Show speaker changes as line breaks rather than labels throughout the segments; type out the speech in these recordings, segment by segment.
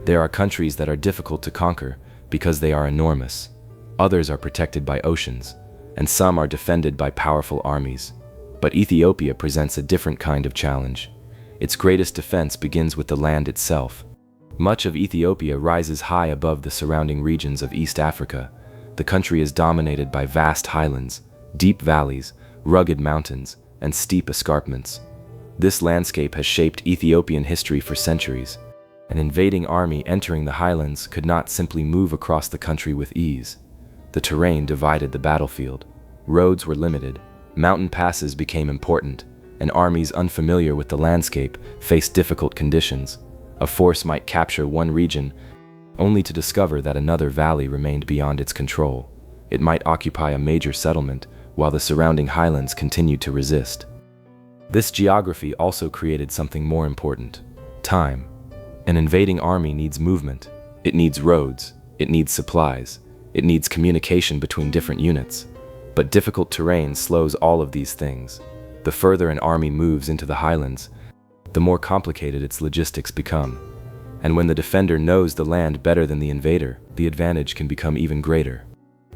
There are countries that are difficult to conquer because they are enormous. Others are protected by oceans, and some are defended by powerful armies. But Ethiopia presents a different kind of challenge. Its greatest defense begins with the land itself. Much of Ethiopia rises high above the surrounding regions of East Africa. The country is dominated by vast highlands, deep valleys, rugged mountains, and steep escarpments. This landscape has shaped Ethiopian history for centuries. An invading army entering the highlands could not simply move across the country with ease. The terrain divided the battlefield. Roads were limited, mountain passes became important, and armies unfamiliar with the landscape faced difficult conditions. A force might capture one region, only to discover that another valley remained beyond its control. It might occupy a major settlement, while the surrounding highlands continued to resist. This geography also created something more important: time. An invading army needs movement. It needs roads. It needs supplies. It needs communication between different units. But difficult terrain slows all of these things. The further an army moves into the highlands, the more complicated its logistics become. And when the defender knows the land better than the invader, the advantage can become even greater.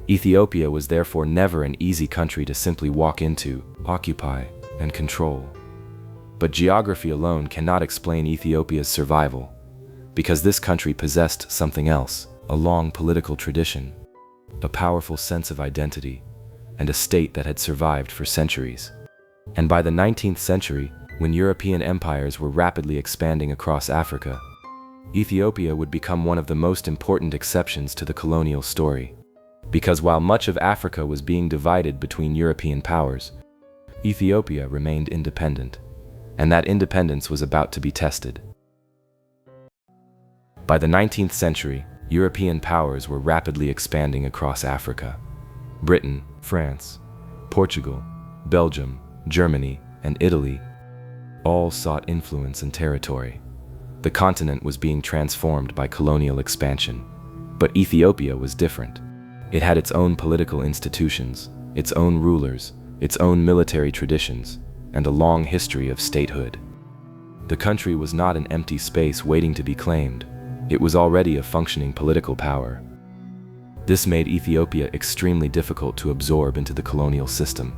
Ethiopia was therefore never an easy country to simply walk into, occupy, and control. But geography alone cannot explain Ethiopia's survival, because this country possessed something else: a long political tradition, a powerful sense of identity, and a state that had survived for centuries. And by the 19th century, when European empires were rapidly expanding across Africa, Ethiopia would become one of the most important exceptions to the colonial story. Because while much of Africa was being divided between European powers, Ethiopia remained independent, and that independence was about to be tested. By the 19th century, European powers were rapidly expanding across Africa. Britain, France, Portugal, Belgium, Germany, and Italy all sought influence and territory. The continent was being transformed by colonial expansion. But Ethiopia was different. It had its own political institutions, its own rulers, its own military traditions, and a long history of statehood. The country was not an empty space waiting to be claimed. It was already a functioning political power. This made Ethiopia extremely difficult to absorb into the colonial system.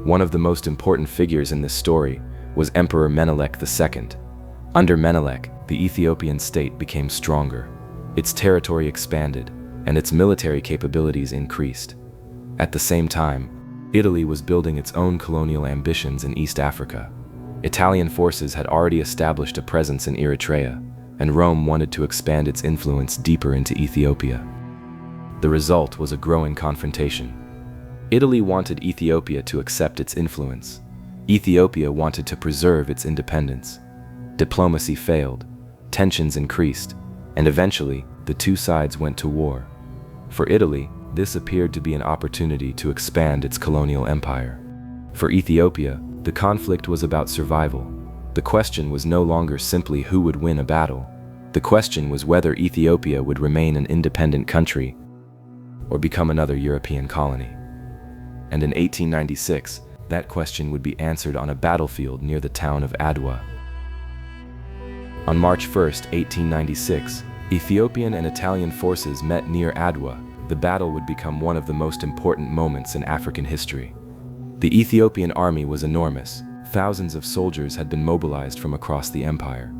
One of the most important figures in this story was Emperor Menelik II. Under Menelik, the Ethiopian state became stronger. Its territory expanded, and its military capabilities increased. At the same time, Italy was building its own colonial ambitions in East Africa. Italian forces had already established a presence in Eritrea, and Rome wanted to expand its influence deeper into Ethiopia. The result was a growing confrontation. Italy wanted Ethiopia to accept its influence. Ethiopia wanted to preserve its independence. Diplomacy failed, tensions increased, and eventually, the two sides went to war. For Italy, this appeared to be an opportunity to expand its colonial empire. For Ethiopia, the conflict was about survival. The question was no longer simply who would win a battle. The question was whether Ethiopia would remain an independent country or become another European colony. And in 1896, that question would be answered on a battlefield near the town of Adwa. On March 1, 1896, Ethiopian and Italian forces met near Adwa. The battle would become one of the most important moments in African history. The Ethiopian army was enormous. Thousands of soldiers had been mobilized from across the empire.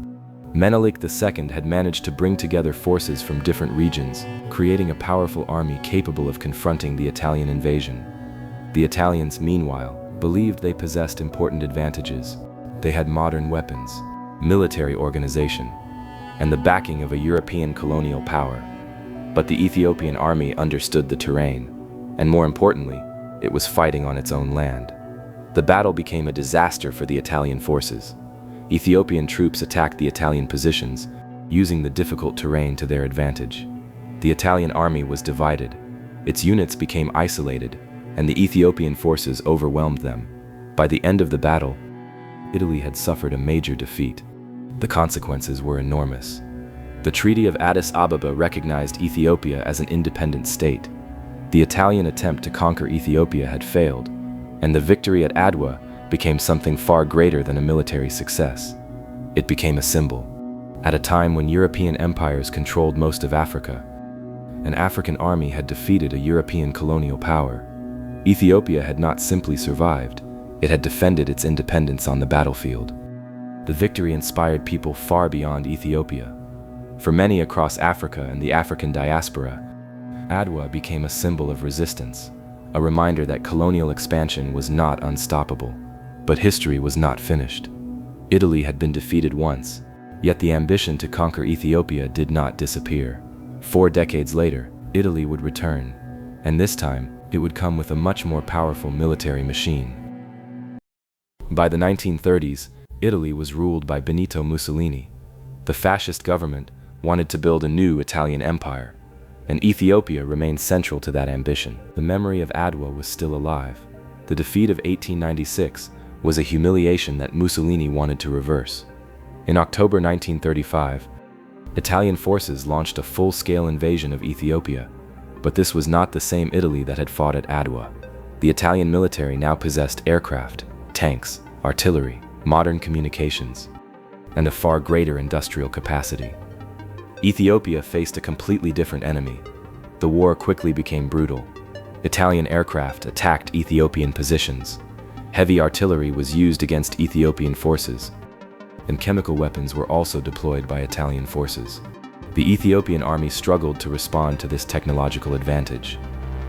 Menelik II had managed to bring together forces from different regions, creating a powerful army capable of confronting the Italian invasion. The Italians, meanwhile, believed they possessed important advantages. They had modern weapons, military organization, and the backing of a European colonial power. But the Ethiopian army understood the terrain, and more importantly, it was fighting on its own land. The battle became a disaster for the Italian forces. Ethiopian troops attacked the Italian positions, using the difficult terrain to their advantage. The Italian army was divided. Its units became isolated, and the Ethiopian forces overwhelmed them. By the end of the battle, Italy had suffered a major defeat. The consequences were enormous. The Treaty of Addis Ababa recognized Ethiopia as an independent state. The Italian attempt to conquer Ethiopia had failed, and the victory at Adwa became something far greater than a military success. It became a symbol. At a time when European empires controlled most of Africa, an African army had defeated a European colonial power. Ethiopia had not simply survived, it had defended its independence on the battlefield. The victory inspired people far beyond Ethiopia. For many across Africa and the African diaspora, Adwa became a symbol of resistance, a reminder that colonial expansion was not unstoppable. But history was not finished. Italy had been defeated once, yet the ambition to conquer Ethiopia did not disappear. 4 decades later, Italy would return, and this time, it would come with a much more powerful military machine. By the 1930s, Italy was ruled by Benito Mussolini. The fascist government wanted to build a new Italian empire, and Ethiopia remained central to that ambition. The memory of Adwa was still alive. The defeat of 1896 was a humiliation that Mussolini wanted to reverse. In October 1935, Italian forces launched a full-scale invasion of Ethiopia, but this was not the same Italy that had fought at Adwa. The Italian military now possessed aircraft, tanks, artillery, modern communications, and a far greater industrial capacity. Ethiopia faced a completely different enemy. The war quickly became brutal. Italian aircraft attacked Ethiopian positions. Heavy artillery was used against Ethiopian forces, and chemical weapons were also deployed by Italian forces. The Ethiopian army struggled to respond to this technological advantage.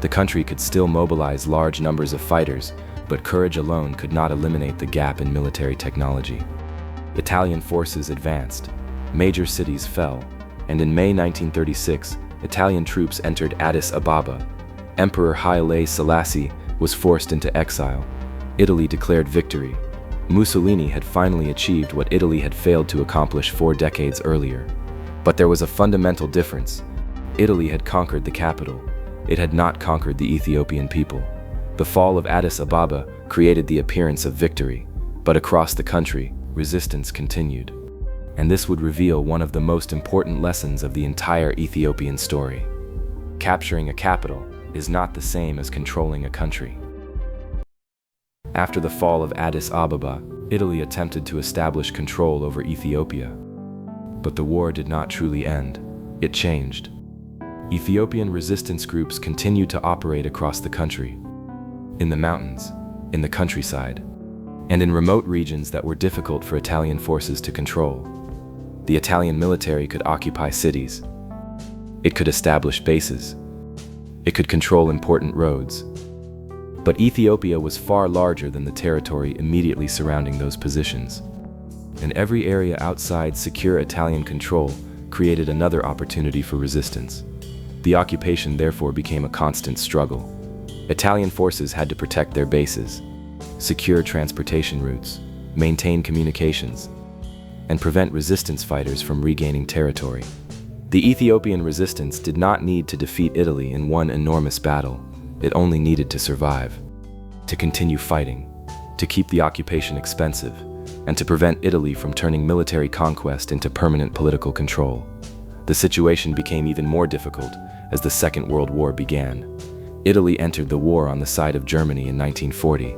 The country could still mobilize large numbers of fighters, but courage alone could not eliminate the gap in military technology. Italian forces advanced, major cities fell, and in May 1936, Italian troops entered Addis Ababa. Emperor Haile Selassie was forced into exile. Italy declared victory. Mussolini had finally achieved what Italy had failed to accomplish 4 decades earlier. But there was a fundamental difference. Italy had conquered the capital. It had not conquered the Ethiopian people. The fall of Addis Ababa created the appearance of victory, but across the country, resistance continued. And this would reveal one of the most important lessons of the entire Ethiopian story. Capturing a capital is not the same as controlling a country. After the fall of Addis Ababa, Italy attempted to establish control over Ethiopia. But the war did not truly end. It changed. Ethiopian resistance groups continued to operate across the country, in the mountains, in the countryside, and in remote regions that were difficult for Italian forces to control. The Italian military could occupy cities. It could establish bases. It could control important roads. But Ethiopia was far larger than the territory immediately surrounding those positions. And every area outside secure Italian control created another opportunity for resistance. The occupation therefore became a constant struggle. Italian forces had to protect their bases, secure transportation routes, maintain communications, and prevent resistance fighters from regaining territory. The Ethiopian resistance did not need to defeat Italy in one enormous battle. It only needed to survive, to continue fighting, to keep the occupation expensive, and to prevent Italy from turning military conquest into permanent political control. The situation became even more difficult as the Second World War began. Italy entered the war on the side of Germany in 1940,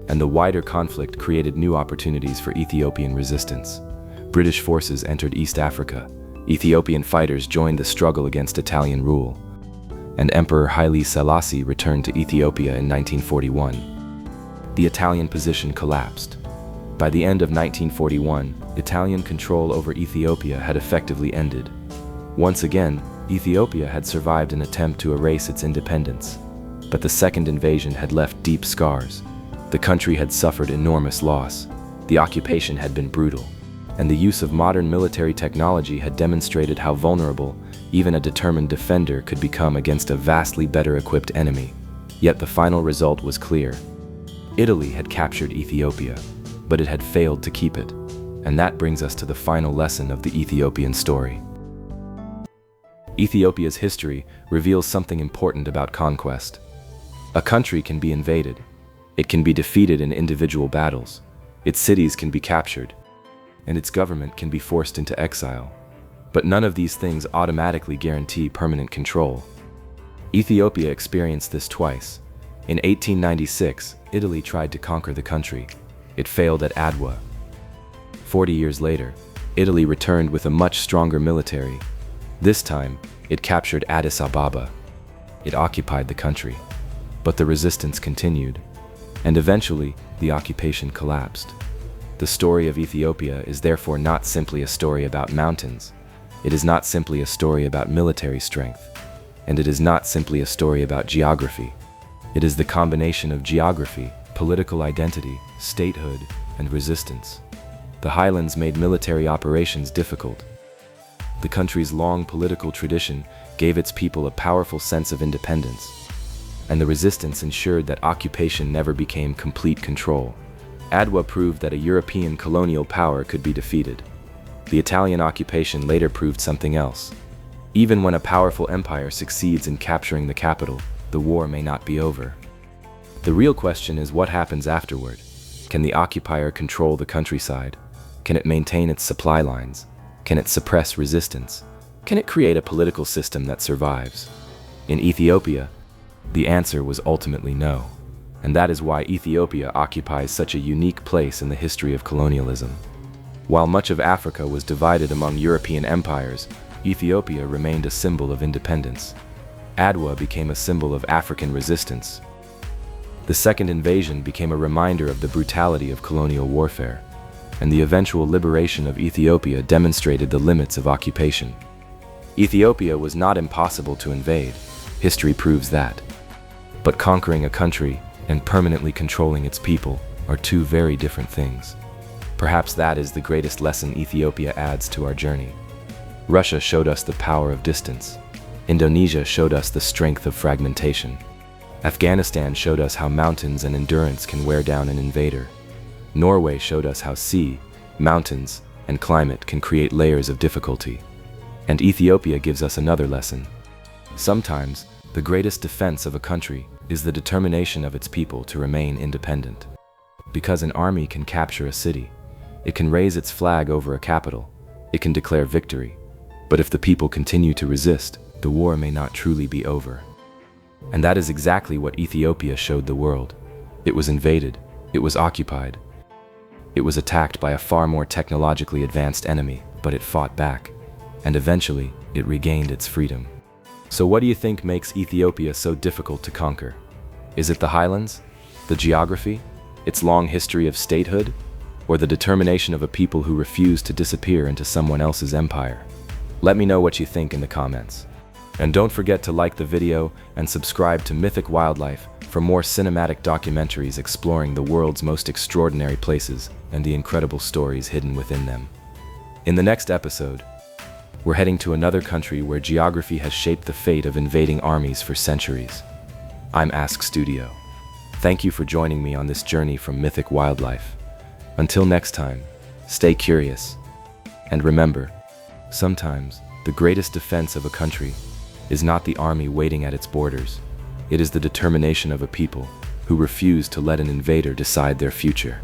and the wider conflict created new opportunities for Ethiopian resistance. British forces entered East Africa. Ethiopian fighters joined the struggle against Italian rule, and Emperor Haile Selassie returned to Ethiopia in 1941. The Italian position collapsed. By the end of 1941, Italian control over Ethiopia had effectively ended. Once again, Ethiopia had survived an attempt to erase its independence, but the second invasion had left deep scars. The country had suffered enormous loss. The occupation had been brutal, and the use of modern military technology had demonstrated how vulnerable even a determined defender could become against a vastly better equipped enemy. Yet the final result was clear. Italy had captured Ethiopia, but it had failed to keep it. And that brings us to the final lesson of the Ethiopian story. Ethiopia's history reveals something important about conquest. A country can be invaded. It can be defeated in individual battles. Its cities can be captured, and its government can be forced into exile. But none of these things automatically guarantee permanent control. Ethiopia experienced this twice. In 1896, Italy tried to conquer the country. It failed at Adwa. 40 years later, Italy returned with a much stronger military. This time, it captured Addis Ababa. It occupied the country. But the resistance continued, and eventually, the occupation collapsed. The story of Ethiopia is therefore not simply a story about mountains. It is not simply a story about military strength. And it is not simply a story about geography. It is the combination of geography, political identity, statehood, and resistance. The highlands made military operations difficult. The country's long political tradition gave its people a powerful sense of independence, and the resistance ensured that occupation never became complete control. Adwa proved that a European colonial power could be defeated. The Italian occupation later proved something else. Even when a powerful empire succeeds in capturing the capital, the war may not be over. The real question is what happens afterward. Can the occupier control the countryside? Can it maintain its supply lines? Can it suppress resistance? Can it create a political system that survives? In Ethiopia, the answer was ultimately no. And that is why Ethiopia occupies such a unique place in the history of colonialism. While much of Africa was divided among European empires, Ethiopia remained a symbol of independence. Adwa became a symbol of African resistance. The second invasion became a reminder of the brutality of colonial warfare, and the eventual liberation of Ethiopia demonstrated the limits of occupation. Ethiopia was not impossible to invade. History proves that. But conquering a country and permanently controlling its people are two very different things. Perhaps that is the greatest lesson Ethiopia adds to our journey. Russia showed us the power of distance. Indonesia showed us the strength of fragmentation. Afghanistan showed us how mountains and endurance can wear down an invader. Norway showed us how sea, mountains, and climate can create layers of difficulty. And Ethiopia gives us another lesson. Sometimes, the greatest defense of a country is the determination of its people to remain independent. Because an army can capture a city, it can raise its flag over a capital, it can declare victory. But if the people continue to resist, the war may not truly be over. And that is exactly what Ethiopia showed the world. It was invaded, it was occupied. It was attacked by a far more technologically advanced enemy, but it fought back, and eventually, it regained its freedom. So what do you think makes Ethiopia so difficult to conquer? Is it the highlands? The geography? Its long history of statehood? Or the determination of a people who refuse to disappear into someone else's empire? Let me know what you think in the comments. And don't forget to like the video and subscribe to Mythic Wildlife for more cinematic documentaries exploring the world's most extraordinary places and the incredible stories hidden within them. In the next episode, we're heading to another country where geography has shaped the fate of invading armies for centuries. I'm Ask Studio. Thank you for joining me on this journey from Mythic Wildlife. Until next time, stay curious. And remember, sometimes the greatest defense of a country is not the army waiting at its borders. It is the determination of a people who refuse to let an invader decide their future.